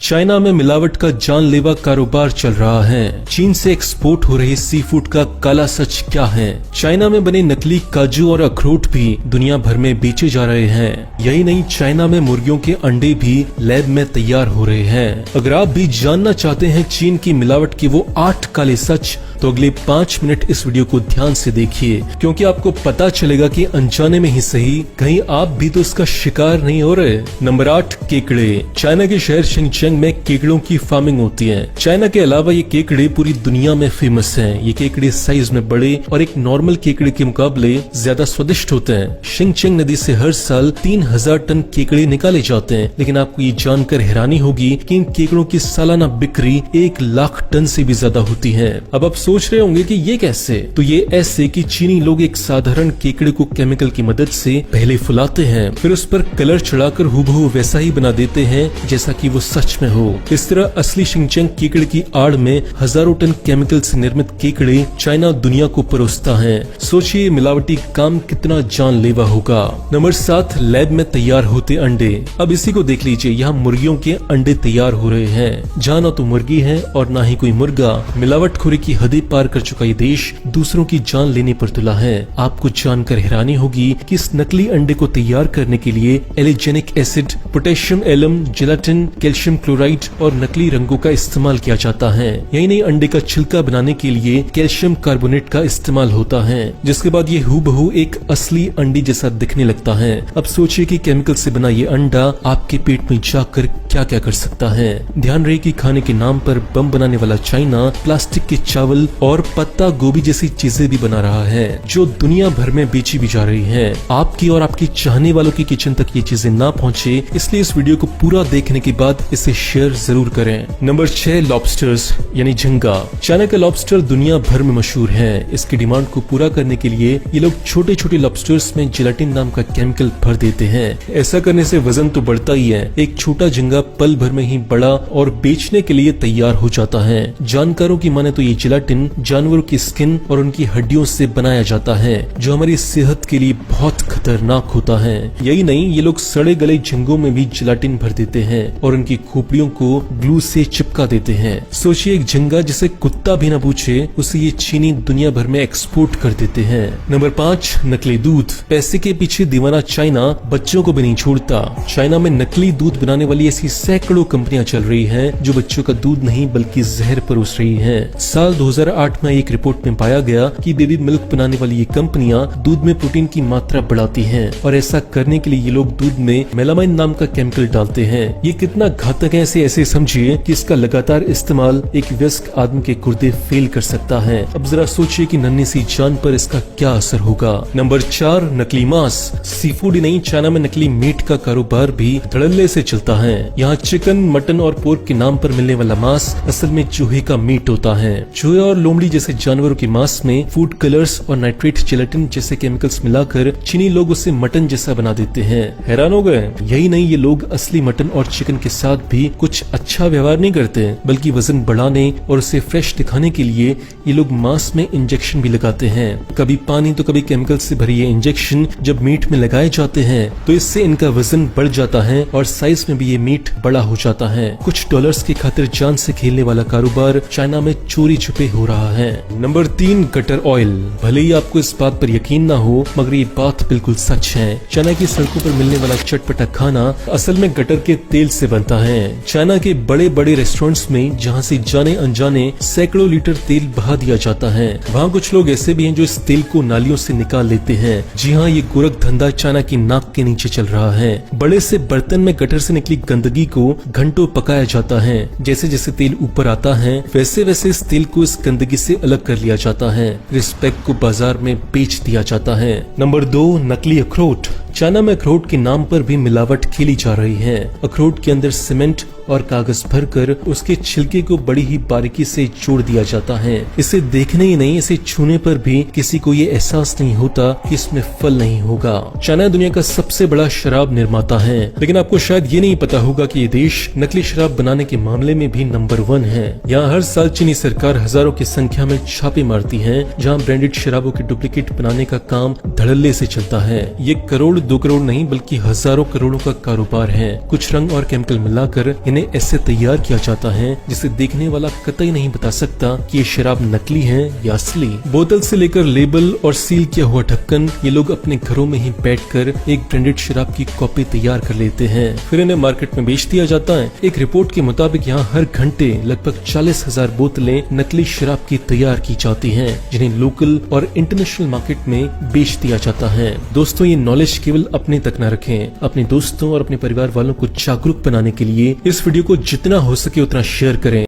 China में मिलावट का जानलेवा कारोबार चल रहा है। चीन से एक्सपोर्ट हो रही सी फूड का काला सच क्या है? चाइना में बने नकली काजू और अखरोट भी दुनिया भर में बेचे जा रहे हैं। यही नहीं, चाइना में मुर्गियों के अंडे भी लैब में तैयार हो रहे हैं। अगर आप भी जानना चाहते हैं चीन की मिलावट के वो 8 काले सच, तो अगले 5 मिनट इस वीडियो को ध्यान से देखिए, क्योंकि आपको पता चलेगा कि अनजाने में ही सही, कहीं आप भी तो इसका शिकार नहीं हो रहे। नंबर 8, केकड़े। चाइना के शहर शिनचैंग में केकड़ों की फार्मिंग होती है। चाइना के अलावा ये केकड़े पूरी दुनिया में फेमस हैं। ये केकड़े साइज में बड़े और एक नॉर्मल केकड़े के मुकाबले ज्यादा स्वादिष्ट होते हैं। शिनचैंग नदी से हर साल 3000 टन केकड़े निकाले जाते हैं, लेकिन आपको ये जानकर हैरानी होगी कि इन केकड़ों की सालाना बिक्री 1 लाख टन से भी ज्यादा होती है। अब आप सोच रहे होंगे कि ये कैसे? तो ये ऐसे कि चीनी लोग एक साधारण केकड़े को केमिकल की मदद से पहले फुलाते हैं, फिर उस पर कलर चढ़ाकर हूबहू वैसा ही बना देते हैं जैसा कि वो सच में हो। इस तरह असली शिनचैंग केकड़े की आड़ में हजारों टन केमिकल से निर्मित केकड़े चाइना दुनिया को परोसता है। सोचिए मिलावटी काम कितना जानलेवा होगा। नंबर 7, लैब में तैयार होते अंडे। अब इसी को देख लीजिए, यहाँ मुर्गियों के अंडे तैयार हो रहे हैं, जहाँ न तो मुर्गी है और न ही कोई मुर्गा। मिलावटखोरी की हदें पार कर चुका ये देश दूसरों की जान लेने पर तुला है। आपको जानकर हैरानी होगी कि इस नकली अंडे को तैयार करने के लिए alginic acid, potassium alum, gelatin, calcium chloride और नकली रंगों का इस्तेमाल किया जाता है। यही नहीं, अंडे का छिलका बनाने के लिए कैल्शियम कार्बोनेट का इस्तेमाल होता है, जिसके बाद ये हूबहू एक असली अंडे जैसा दिखने लगता है। अब सोचिए कि केमिकल से बना ये अंडा आपके पेट में जाकर क्या क्या कर सकता है। ध्यान रहे कि खाने के नाम पर बम बनाने वाला चाइना प्लास्टिक के चावल और पत्ता गोभी जैसी चीजें भी बना रहा है, जो दुनिया भर में बेची भी जा रही हैं। आपकी और आपकी चाहने वालों की किचन तक ये चीजें ना पहुंचे, इसलिए इस वीडियो को पूरा देखने के बाद इसे शेयर जरूर करें। नंबर 6, लॉबस्टर्स यानी झींगा। चाइना का लॉबस्टर दुनिया भर में मशहूर है। इसकी डिमांड को पूरा करने के लिए ये लोग छोटे छोटे लॉबस्टर्स में जेलाटिन नाम का केमिकल भर देते हैं। ऐसा करने से वजन तो बढ़ता ही है, एक छोटा झींगा पल भर में ही बड़ा और बेचने के लिए तैयार हो जाता है। जानकारों की माने तो ये जेलाटिन जानवरों की स्किन और उनकी हड्डियों से बनाया जाता है, जो हमारी सेहत के लिए बहुत खतरनाक होता है। यही नहीं, ये लोग सड़े गले झींगों में भी जेलाटिन भर देते हैं और उनकी खोपड़ियों को ग्लू से चिपका देते हैं। सोचिए, एक झींगा जिसे कुत्ता भी न पूछे, उसे ये चीनी दुनिया भर में एक्सपोर्ट कर देते हैं। नंबर 5, नकली दूध। पैसे के पीछे दीवाना चाइना बच्चों को भी नहीं छोड़ता। चाइना में नकली दूध बनाने वाली ऐसी सैकड़ों कंपनियां चल रही हैं, जो बच्चों का दूध नहीं बल्कि जहर परोस रही हैं। साल 2008 में एक रिपोर्ट में पाया गया कि बेबी मिल्क बनाने वाली ये कंपनियां दूध में प्रोटीन की मात्रा बढ़ाती हैं, और ऐसा करने के लिए ये लोग दूध में मेलामाइन नाम का केमिकल डालते हैं। ये कितना घातक है ऐसे समझिए कि इसका लगातार इस्तेमाल एक वयस्क आदमी के गुर्दे फेल कर सकता है। अब जरा सोचिए कि नन्ही सी जान पर इसका क्या असर होगा। नंबर 4, नकली मांस। सी फूड ही नहीं, चाइना में नकली मीट का कारोबार भी धड़ल्ले से चलता है। यहाँ चिकन, मटन और पोर्क के नाम पर मिलने वाला मांस असल में चूहे का मीट होता है। चूहे और लोमड़ी जैसे जानवरों के मांस में फूड कलर्स और नाइट्रेट जेलाटिन जैसे केमिकल्स मिलाकर चीनी लोग उसे मटन जैसा बना देते हैं। हैरान हो गए? यही नहीं, ये लोग असली मटन और चिकन के साथ भी कुछ अच्छा व्यवहार नहीं करते, बल्कि वजन बढ़ाने और उसे फ्रेश दिखाने के लिए ये लोग मांस में इंजेक्शन भी लगाते हैं। कभी पानी तो कभी केमिकल से भरी ये इंजेक्शन जब मीट में लगाए जाते हैं, तो इससे इनका वजन बढ़ जाता है और साइज में भी ये मीट बड़ा हो जाता है। कुछ डॉलर्स की खातिर जान से खेलने वाला कारोबार चाइना में चोरी छुपे हो रहा है। Number 3, gutter oil. भले ही आपको इस बात पर यकीन ना हो, मगर ये बात बिल्कुल सच है। चाइना की सड़कों पर मिलने वाला चटपटा खाना असल में गटर के तेल से बनता है। चाइना के बड़े बड़े रेस्टोरेंट्स में जहाँ से जाने अनजाने सैकड़ों लीटर तेल बहा दिया जाता है, वहाँ कुछ लोग ऐसे भी हैं जो इस तेल को नालियों से निकाल लेते हैं। जी हाँ, ये गोरख धंधा चाइना की नाक के नीचे चल रहा है। बड़े से बर्तन में गटर से निकली गंदगी को घंटों पकाया जाता है। जैसे जैसे तेल ऊपर आता है, वैसे वैसे इस तेल को इस गंदगी से अलग कर लिया जाता है। इस पैक को बाजार में बेच दिया जाता है। नंबर 2, नकली अखरोट। चाइना में अखरोट के नाम पर भी मिलावट खेली जा रही है। अखरोट के अंदर सीमेंट और कागज भरकर उसके छिलके को बड़ी ही बारीकी से जोड़ दिया जाता है। इसे देखने ही नहीं, इसे छूने पर भी किसी को ये एहसास नहीं होता कि इसमें फल नहीं होगा। चाइना दुनिया का सबसे बड़ा शराब निर्माता है, लेकिन आपको शायद ये नहीं पता होगा कि ये देश नकली शराब बनाने के मामले में भी नंबर 1 है। यहाँ हर साल चीनी सरकार हजारों की संख्या में छापे मारती है, जहाँ ब्रांडेड शराबों के डुप्लीकेट बनाने का काम धड़ल्ले से चलता है। ये करोड़ 2 करोड़ नहीं बल्कि हजारों करोड़ों का कारोबार है। कुछ रंग और केमिकल मिलाकर इन्हें ऐसे तैयार किया जाता है जिसे देखने वाला कतई नहीं बता सकता कि ये शराब नकली है या असली। बोतल से लेकर लेबल और सील किया हुआ ढक्कन ये लोग अपने घरों में ही बैठकर एक ब्रांडेड शराब की कॉपी तैयार कर लेते हैं, फिर इन्हें मार्केट में बेच दिया जाता है। एक रिपोर्ट के मुताबिक यहाँ हर घंटे लगभग 40,000 बोतलें नकली शराब की तैयार की जाती हैं, जिन्हें लोकल और इंटरनेशनल मार्केट में बेच दिया जाता है। दोस्तों, ये नॉलेज केवल अपने तक न रखें, अपने दोस्तों और अपने परिवार वालों को जागरूक बनाने के लिए इस वीडियो को जितना हो सके उतना शेयर करें।